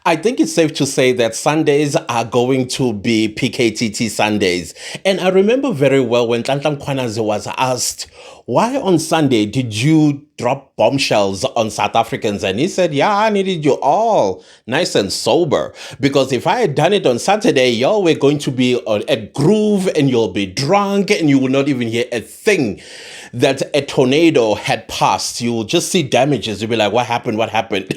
I think it's safe to say that Sundays are going to be PKTT Sundays. And I remember very well when Tlantam Kwanaze was asked, why on Sunday did you drop bombshells on South Africans? And he said, yeah, I needed you all nice and sober. Because if I had done it on Saturday, y'all were going to be on a groove and you'll be drunk and you will not even hear a thing that a tornado had passed. You will just see damages. You'll be like, what happened? What happened?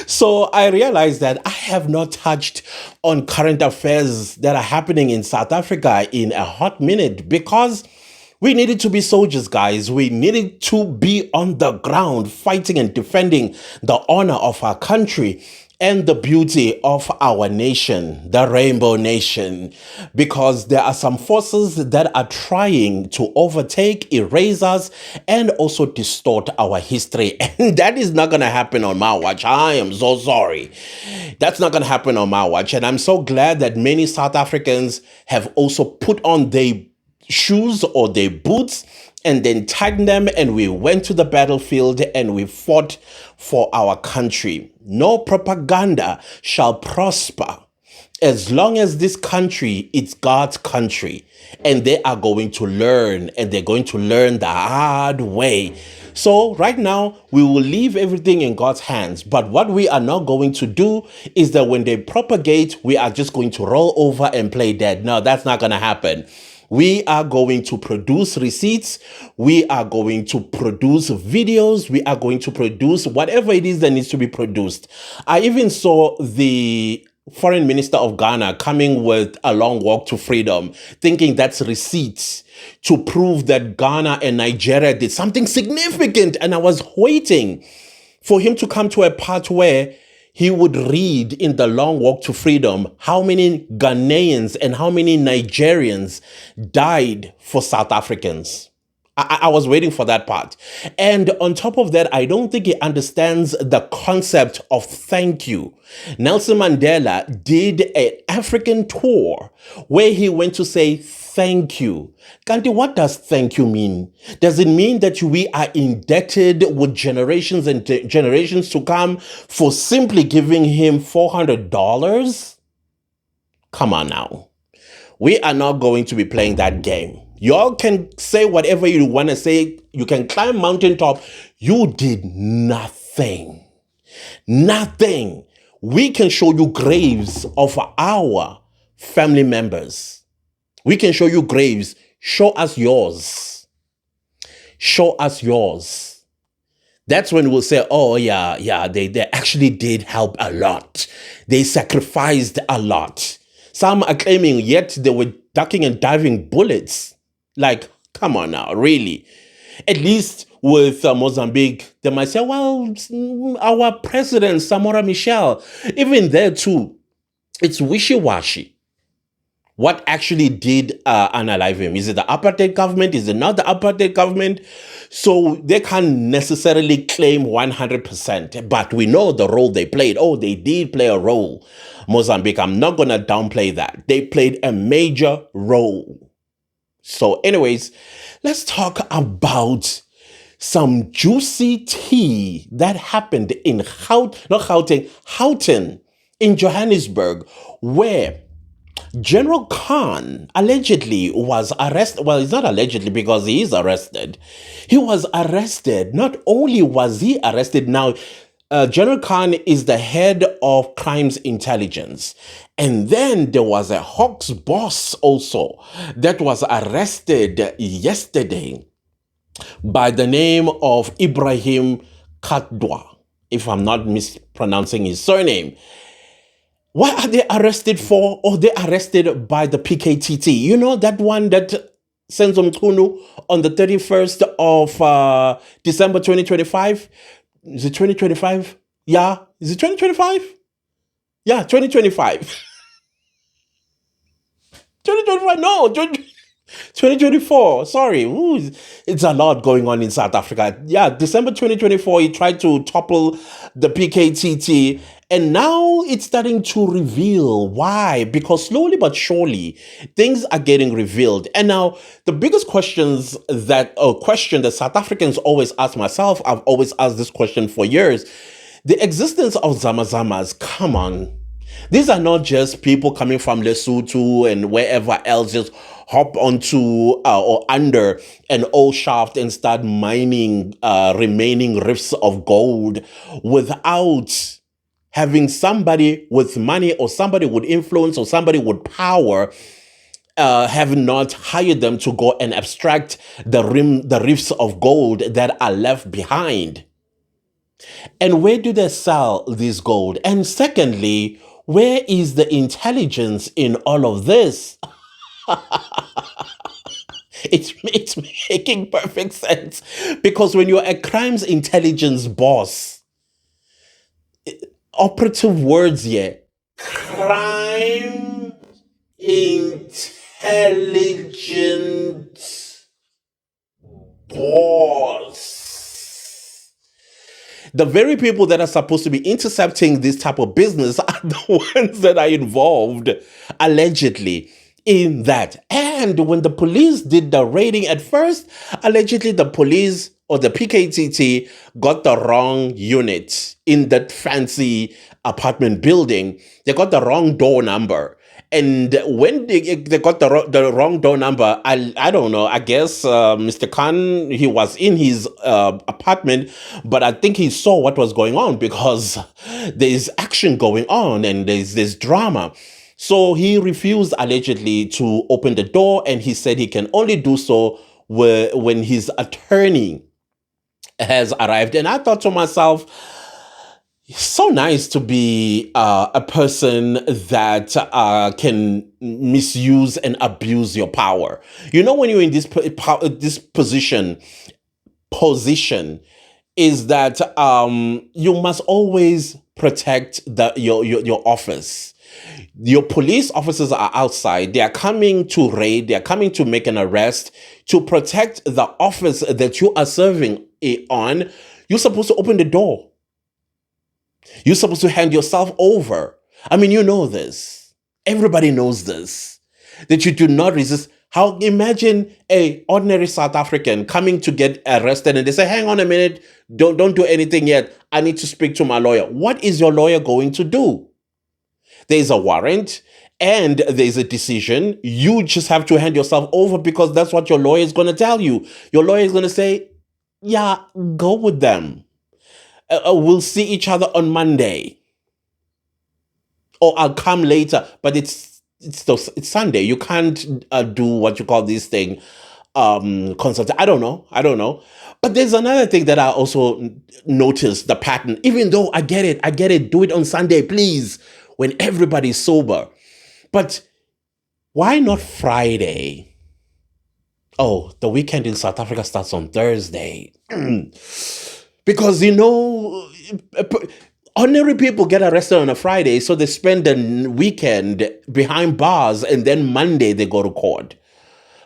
So I realized that I have not touched on current affairs that are happening in South Africa in a hot minute because we needed to be soldiers, guys. We needed to be on the ground fighting and defending the honor of our country and the beauty of our nation, the Rainbow Nation, because there are some forces that are trying to overtake, erase us, and also distort our history. And that is not going to happen on my watch. I am so sorry. That's not going to happen on my watch. And I'm so glad that many South Africans have also put on their shoes or their boots and then tightened them, and we went to the battlefield and we fought for our country. No propaganda shall prosper as long as this country is God's country, and they are going to learn, and they're going to learn the hard way. So right now, we will leave everything in God's hands. But what we are not going to do is that when they propagate, we are just going to roll over and play dead. No, that's not going to happen. We are going to produce receipts. We are going to produce videos. We are going to produce whatever it is that needs to be produced. I even saw the foreign minister of Ghana coming with a long walk to freedom, thinking that's receipts to prove that Ghana and Nigeria did something significant. And I was waiting for him to come to a part where he would read in the long walk to freedom how many Ghanaians and how many Nigerians died for South Africans. I was waiting for that part. And on top of that, I don't think he understands the concept of thank you. Nelson Mandela did an African tour where he went to say thank you. Kanti, what does thank you mean? Does it mean that we are indebted with generations and generations to come for simply giving him $400? Come on now. We are not going to be playing that game. Y'all can say whatever you want to say. You can climb mountaintop. You did nothing. Nothing. We can show you graves of our family members. We can show you graves. Show us yours. Show us yours. That's when we'll say, oh, yeah, they actually did help a lot. They sacrificed a lot. Some are claiming yet they were ducking and diving bullets. Like, come on now, really? At least with Mozambique, they might say, well, our president, Samora Michel, even there too, it's wishy-washy. What actually did unalive him? Is it the apartheid government? Is it not the apartheid government? So they can't necessarily claim 100%, but we know the role they played. Oh, they did play a role, Mozambique. I'm not going to downplay that. They played a major role. So anyways, let's talk about some juicy tea that happened in Houghton in Johannesburg, where General Khan allegedly was arrested. Well, it's not allegedly because he is arrested. He was arrested. Not only was he arrested, now General Khan is the head of crimes intelligence. And then there was a Hawks boss also that was arrested yesterday by the name of Ibrahim Kadwa, if I'm not mispronouncing his surname. What are they arrested for? Or they arrested by the PKTT. You know, that one that sends Mkunu on the 31st of December 2025? Is it 2025? Yeah. Is it 2025? Yeah, 2025. 2025, no, 2024, sorry. Ooh, it's a lot going on in South Africa. Yeah, December 2024, he tried to topple the PKTT, and now it's starting to reveal why. Because slowly but surely, things are getting revealed. And now, the biggest question that South Africans always ask, myself, I've always asked this question for years. The existence of Zamazamas, come on. These are not just people coming from Lesotho and wherever else, just hop onto or under an old shaft and start mining remaining rifts of gold without having somebody with money or somebody with influence or somebody with power have not hired them to go and abstract the rifts of gold that are left behind. And where do they sell this gold? And secondly, where is the intelligence in all of this? It's making perfect sense. Because when you're a crimes intelligence boss, operative words here, crime intelligence boss. The very people that are supposed to be intercepting this type of business are the ones that are involved, allegedly, in that. And when the police did the raiding at first, allegedly the police or the PKTT got the wrong unit in that fancy apartment building. They got the wrong door number. And when they got the wrong door number, I don't know, I guess Mr. Khan, he was in his apartment, but I think he saw what was going on because there's action going on and there's drama. So he refused allegedly to open the door, and he said he can only do so when his attorney has arrived. And I thought to myself, so nice to be a person that can misuse and abuse your power. You know, when you're in this position, is that you must always protect your office. Your police officers are outside. They are coming to raid. They are coming to make an arrest to protect the office that you are serving on. You're supposed to open the door. You're supposed to hand yourself over. I mean, you know this. Everybody knows this. That you do not resist. How imagine a ordinary South African coming to get arrested and they say, hang on a minute, don't do anything yet. I need to speak to my lawyer. What is your lawyer going to do? There's a warrant and there's a decision. You just have to hand yourself over because that's what your lawyer is going to tell you. Your lawyer is going to say, yeah, go with them. We'll see each other on Monday. Or I'll come later. But it's Sunday. You can't do what you call this thing, consult. I don't know. But there's another thing that I also noticed, the pattern. Even though I get it. Do it on Sunday, please, when everybody's sober. But why not Friday? Oh, the weekend in South Africa starts on Thursday. Because, ordinary people get arrested on a Friday, so they spend the weekend behind bars, and then Monday they go to court.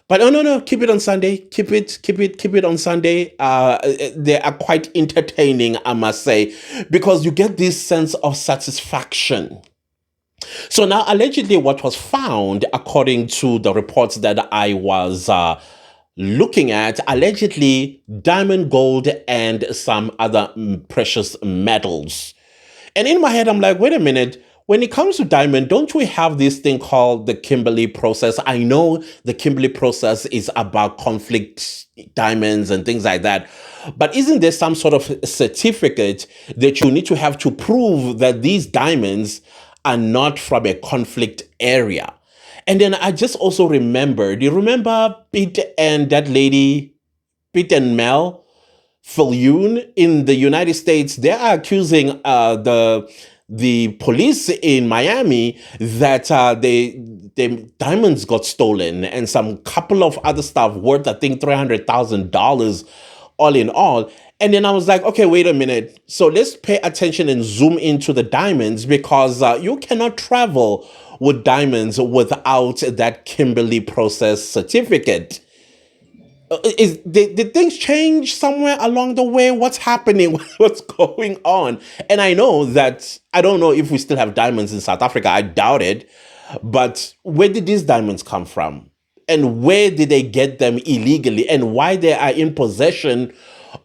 But no, keep it on Sunday. Keep it on Sunday. They are quite entertaining, I must say, because you get this sense of satisfaction. So now, allegedly, what was found, according to the reports that I was looking at, allegedly diamond, gold, and some other precious metals. And in my head, I'm like, wait a minute. When it comes to diamond, don't we have this thing called the Kimberley process? I know the Kimberley process is about conflict diamonds and things like that. But isn't there some sort of certificate that you need to have to prove that these diamonds are not from a conflict area? And then I just also remembered, you remember Pete and that lady, Pete and Mel Fillion in the United States? They are accusing the police in Miami that the diamonds got stolen and some couple of other stuff worth, I think, $300,000 all in all. And then I was like, okay, wait a minute. So let's pay attention and zoom into the diamonds, because you cannot travel with diamonds without that Kimberley process certificate. Did things change somewhere along the way? What's happening? What's going on? And I know that, I don't know if we still have diamonds in South Africa. I doubt it. But where did these diamonds come from? And where did they get them illegally? And why they are in possession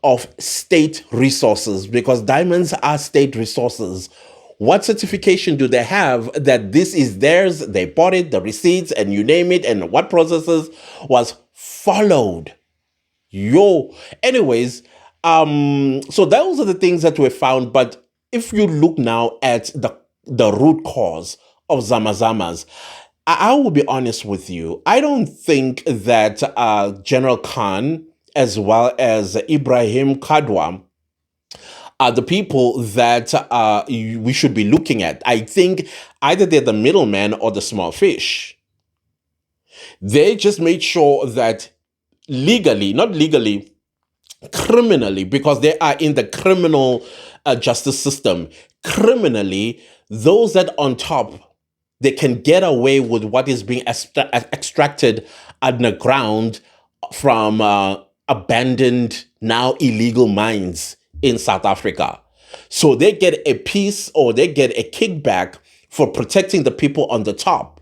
of state resources, because diamonds are state resources. What certification do they have that this is theirs? They bought it, the receipts, and you name it, and what processes was followed? Anyways, so those are the things that were found. But if you look now at the root cause of Zamazamas, I will be honest with you. I don't think that General Khan as well as Ibrahim Kadwa are the people that we should be looking at. I think either they're the middleman or the small fish. They just made sure that legally, not legally, criminally, because they are in the criminal justice system. Criminally, those that on top, they can get away with what is being extracted underground from abandoned, now illegal mines in South Africa. So they get a piece, or they get a kickback for protecting the people on the top.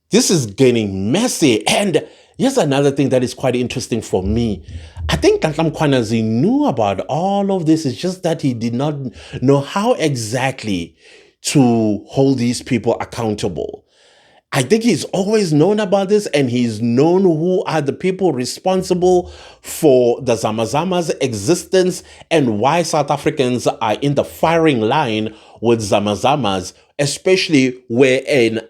This is getting messy. And here's another thing that is quite interesting for me. I think Nhlanhla Mkhwanazi knew about all of this. It's just that he did not know how exactly to hold these people accountable. I think he's always known about this, and he's known who are the people responsible for the Zamazamas' existence and why South Africans are in the firing line with Zamazamas, especially where an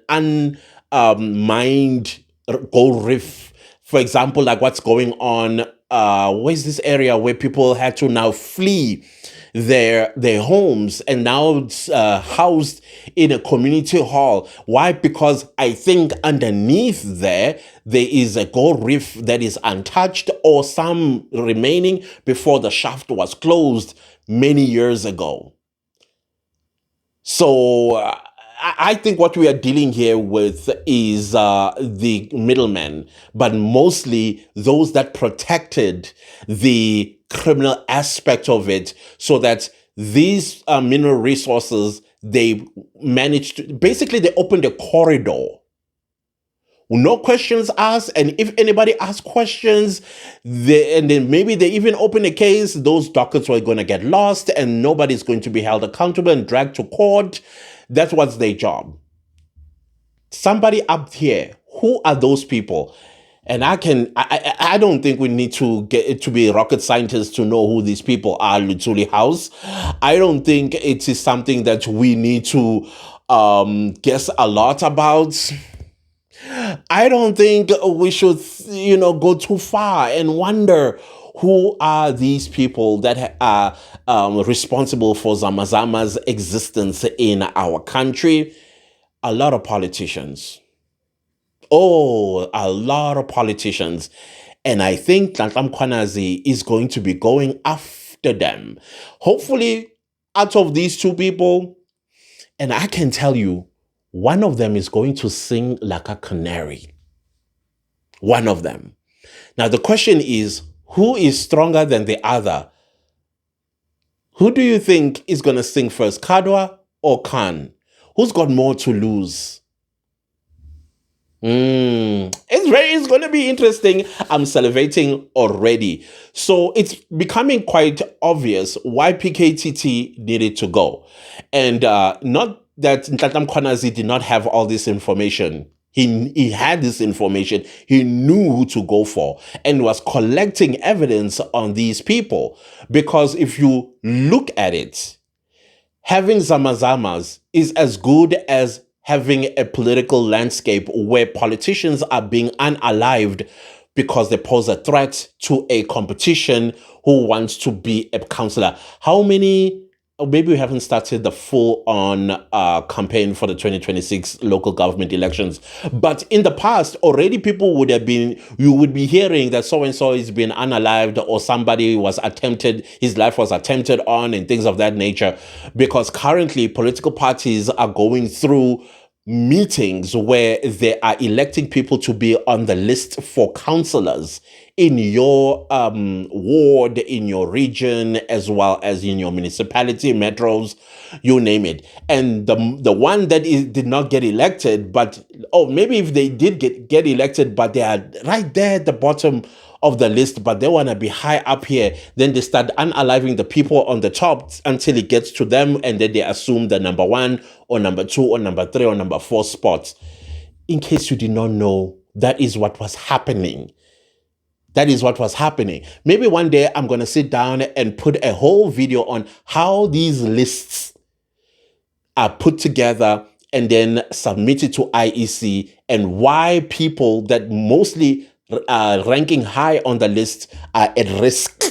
unmined gold reef, for example, like what's going on, where's this area where people had to now flee their homes and now it's housed in a community hall. Why? Because I think underneath there is a gold reef that is untouched, or some remaining before the shaft was closed many years ago. So I think what we are dealing here with is the middlemen, but mostly those that protected the criminal aspect of it, so that these mineral resources, they managed to, basically they opened a corridor. No questions asked, and if anybody asks questions, and then maybe they even open a case, those dockets were going to get lost and nobody's going to be held accountable and dragged to court. That was their job. Somebody up here, who are those people? And I don't think we need to get to be rocket scientists to know who these people are, Luthuli House. I don't think it is something that we need to guess a lot about. I don't think we should, go too far and wonder who are these people that are responsible for Zamazama's existence in our country. A lot of politicians. Oh, a lot of politicians. And I think Nhlanhla Mkhwanazi is going to be going after them. Hopefully, out of these two people, and I can tell you, one of them is going to sing like a canary. One of them. Now, the question is, who is stronger than the other? Who do you think is going to sing first, Kadwa or Khan? Who's got more to lose? It's going to be interesting. I'm salivating already. So it's becoming quite obvious why PKTT needed to go. And not that Nhlanhla Mkhwanazi did not have all this information. He had this information. He knew who to go for and was collecting evidence on these people. Because if you look at it, having Zamazamas is as good as having a political landscape where politicians are being unalived because they pose a threat to a competition who wants to be a councillor. How many, maybe we haven't started the full-on campaign for the 2026 local government elections, but in the past, already people you would be hearing that so-and-so is being unalived, or somebody was attempted, his life was attempted on, and things of that nature, because currently political parties are going through meetings where they are electing people to be on the list for councillors in your ward, in your region, as well as in your municipality, metros, you name it. And the one that did not get elected, but maybe if they did get elected, but they are right there at the bottom of the list, but they want to be high up here, then they start unaliving the people on the top until it gets to them, and then they assume the number one or number two or number three or number four spots. In case you did not know, that is what was happening. That is what was happening. Maybe one day I'm going to sit down and put a whole video on how these lists are put together and then submitted to IEC, and why people that mostly ranking high on the list are at risk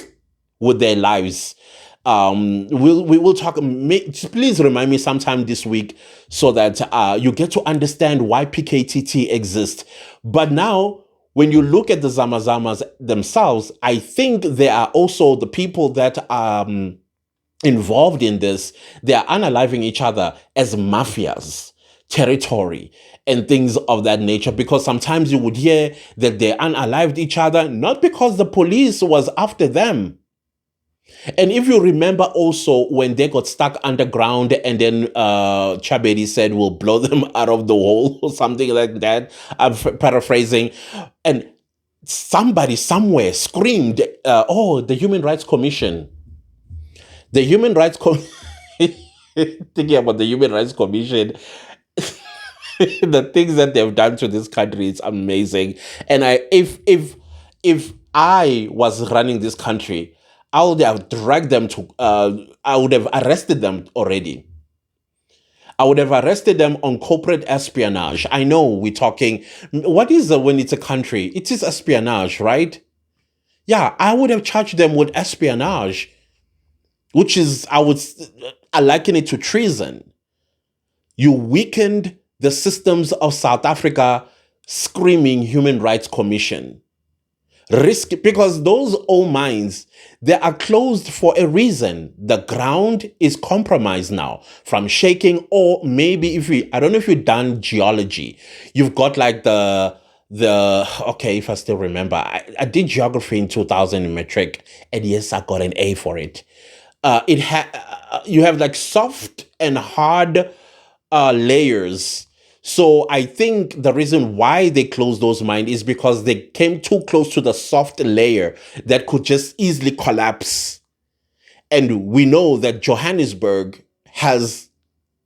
with their lives. We will talk. Please remind me sometime this week so that you get to understand why PKTT exists. But now, when you look at the Zamazamas themselves, I think they are also the people that are involved in this. They are unaliving each other as mafias, territory, and things of that nature, because sometimes you would hear that they unalived each other, not because the police was after them. And if you remember also when they got stuck underground and then Chabedi said we'll blow them out of the hole or something like that, I'm paraphrasing, and somebody somewhere screamed, the Human Rights Commission. The Human Rights Commission, thinking about the Human Rights Commission, the things that they've done to this country, it's amazing. And if I was running this country, I would have dragged them to, I would have arrested them already. I would have arrested them on corporate espionage. I know we're talking, what is when it's a country? It is espionage, right? Yeah, I would have charged them with espionage, which is, I liken it to treason. You weakened the systems of South Africa, screaming Human Rights Commission. Risk, because those old mines, they are closed for a reason. The ground is compromised now from shaking, or maybe I don't know if you've done geology, you've got like okay, if I still remember, I did geography in 2000 in metric, and yes, I got an A for it. You have like soft and hard layers. So I think the reason why they closed those mines is because they came too close to the soft layer that could just easily collapse. And we know that Johannesburg has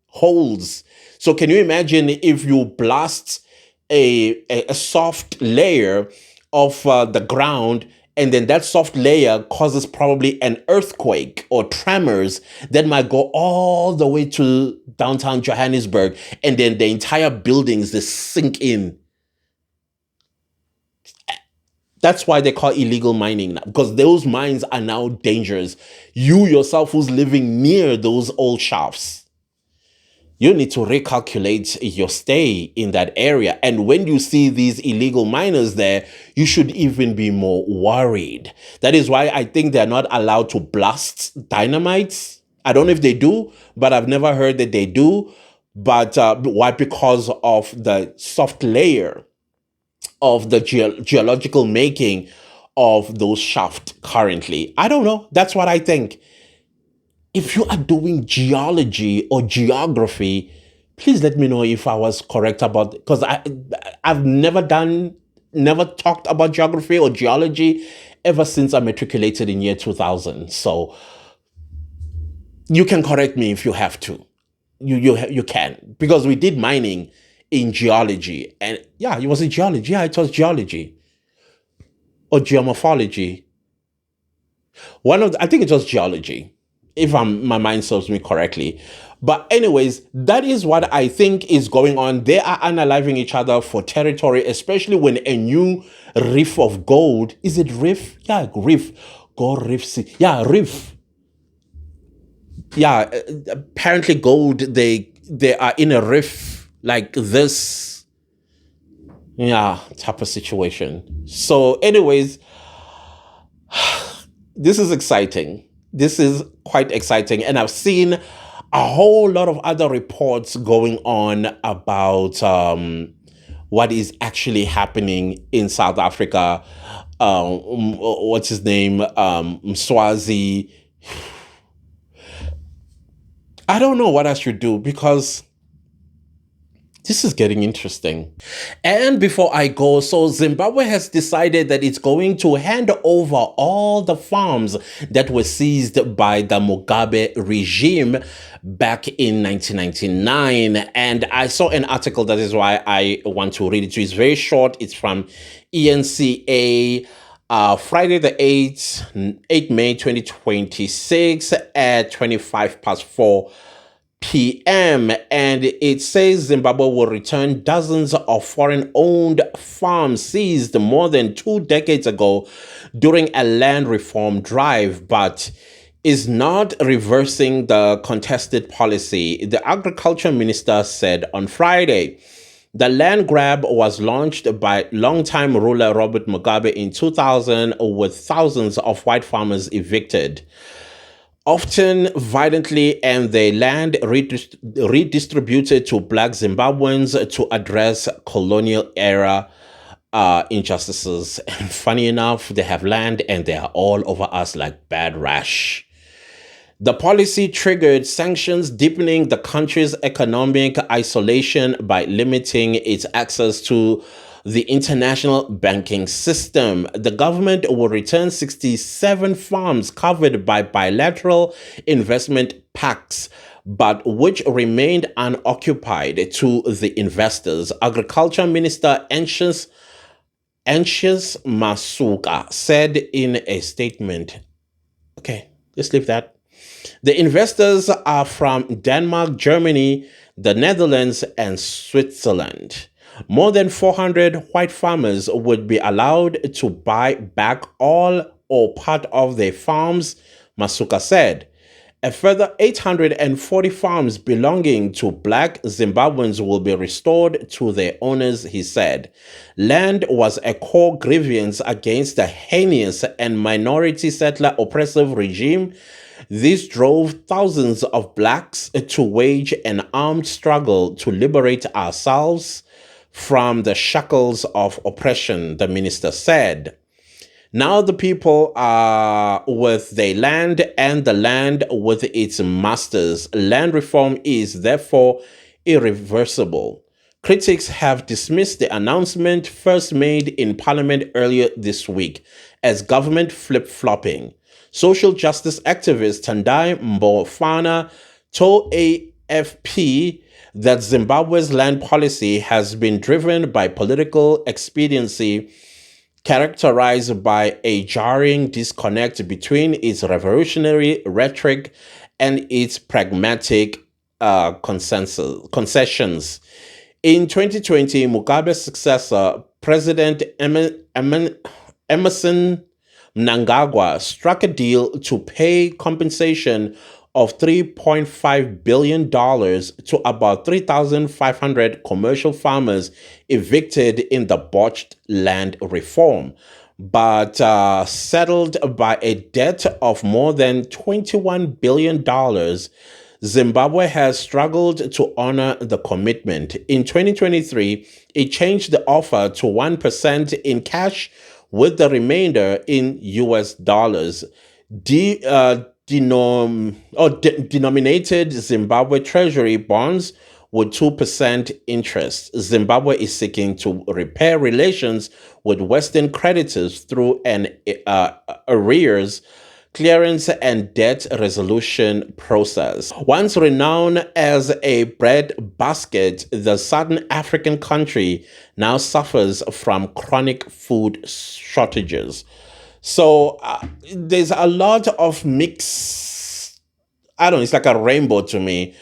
holes. So can you imagine if you blast a soft layer of the ground, and then that soft layer causes probably an earthquake or tremors that might go all the way to downtown Johannesburg, and then the entire buildings, they sink in. That's why they call illegal mining now, because those mines are now dangerous. You yourself who's living near those old shafts, you need to recalculate your stay in that area. And when you see these illegal miners there, you should even be more worried. That is why I think they're not allowed to blast dynamites. I don't know if they do, but I've never heard that they do. But why? Because of the soft layer of the geological making of those shafts currently. I don't know. That's what I think. If you are doing geology or geography, please let me know if I was correct about it, because I've never talked about geography or geology ever since I matriculated in year 2000. So you can correct me if you have to. You can, because we did mining in geology, and yeah, it was in geology. Yeah, it was geology or geomorphology. I think it was geology, if my mind serves me correctly. But anyways, that is what I think is going on. They are unaliving each other for territory, especially when a new reef of gold, is it reef? Yeah, reef. Gold reef. Yeah, reef. Yeah, apparently gold, they are in a reef like this. Yeah, type of situation. So anyways, this is exciting. This is quite exciting. And I've seen a whole lot of other reports going on about what is actually happening in South Africa. what's his name, Swazi. I don't know what I should do because this is getting interesting. And before I go, so Zimbabwe has decided that it's going to hand over all the farms that were seized by the Mugabe regime back in 1999. And I saw an article, that is why I want to read it to you. It's very short. It's from ENCA. Friday the 8th May 2026 at 25 past 4 p.m. And it says Zimbabwe will return dozens of foreign-owned farms seized more than 2 decades ago during a land reform drive, but is not reversing the contested policy, the agriculture minister said on Friday. The land grab was launched by longtime ruler Robert Mugabe in 2000, with thousands of white farmers evicted, often violently, and their land redistributed to black Zimbabweans to address colonial era injustices. And funny enough, they have land and they are all over us like bad rash. The policy triggered sanctions, deepening the country's economic isolation by limiting its access to the international banking system. The government will return 67 farms covered by bilateral investment pacts, but which remained unoccupied, to the investors. Agriculture Minister Anxious Masuka said in a statement. Okay, let's leave that. The investors are from Denmark, Germany, the Netherlands, and Switzerland. More than 400 white farmers would be allowed to buy back all or part of their farms, Masuka said. A further 840 farms belonging to black Zimbabweans will be restored to their owners, he said. Land was a core grievance against the heinous and minority settler oppressive regime. This drove thousands of blacks to wage an armed struggle to liberate ourselves from the shackles of oppression, the minister said. Now the people are with their land and the land with its masters. Land reform is therefore irreversible. Critics have dismissed the announcement first made in Parliament earlier this week as government flip-flopping. Social justice activist Tendai Mbofana told AFP that Zimbabwe's land policy has been driven by political expediency, characterized by a jarring disconnect between its revolutionary rhetoric and its pragmatic concessions. In 2020, Mugabe's successor, President Emerson Mnangagwa, struck a deal to pay compensation of $3.5 billion to about 3,500 commercial farmers evicted in the botched land reform, but settled by a debt of more than $21 billion. Zimbabwe has struggled to honor the commitment. In 2023, it changed the offer to 1% in cash, with the remainder in US dollars. Denominated Zimbabwe Treasury bonds with 2% interest. Zimbabwe is seeking to repair relations with Western creditors through an arrears clearance and debt resolution process. Once renowned as a breadbasket, the Southern African country now suffers from chronic food shortages. So there's a lot of mix. I don't know, it's like a rainbow to me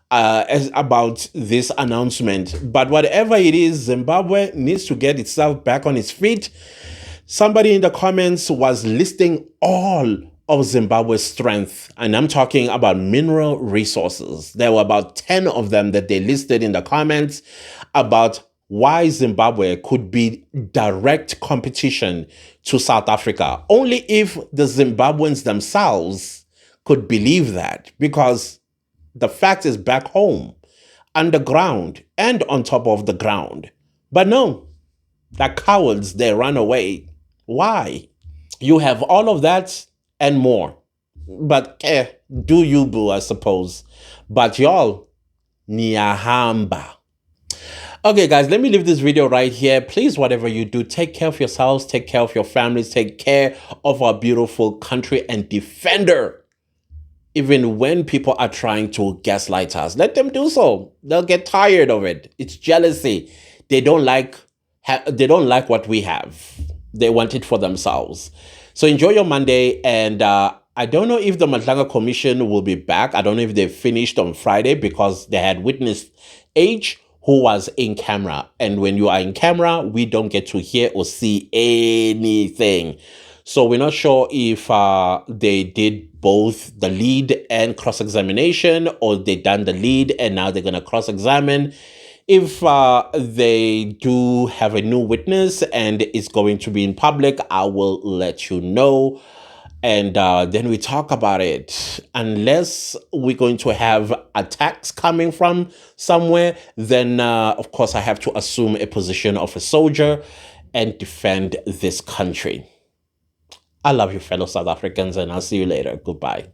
about this announcement. But whatever it is, Zimbabwe needs to get itself back on its feet. Somebody in the comments was listing all of Zimbabwe's strength, and I'm talking about mineral resources. There were about 10 of them that they listed in the comments about why Zimbabwe could be direct competition to South Africa. Only if the Zimbabweans themselves could believe that, because the fact is back home, underground and on top of the ground. But no, they're cowards, they run away. Why? You have all of that and more. But do you, boo, I suppose. But y'all, niyahamba. Okay, guys, let me leave this video right here. Please, whatever you do, take care of yourselves, take care of your families, take care of our beautiful country and defend her. Even when people are trying to gaslight us, let them do so. They'll get tired of it. It's jealousy. They don't like what we have. They want it for themselves. So enjoy your Monday. And I don't know if the Matlanga Commission will be back. I don't know if they finished on Friday because they had witness H who was in camera. And when you are in camera, we don't get to hear or see anything. So we're not sure if they did both the lead and cross-examination, or they done the lead and now they're going to cross-examine. If they do have a new witness and it's going to be in public, I will let you know. And then we talk about it. Unless we're going to have attacks coming from somewhere, then of course I have to assume a position of a soldier and defend this country. I love you, fellow South Africans, and I'll see you later. Goodbye.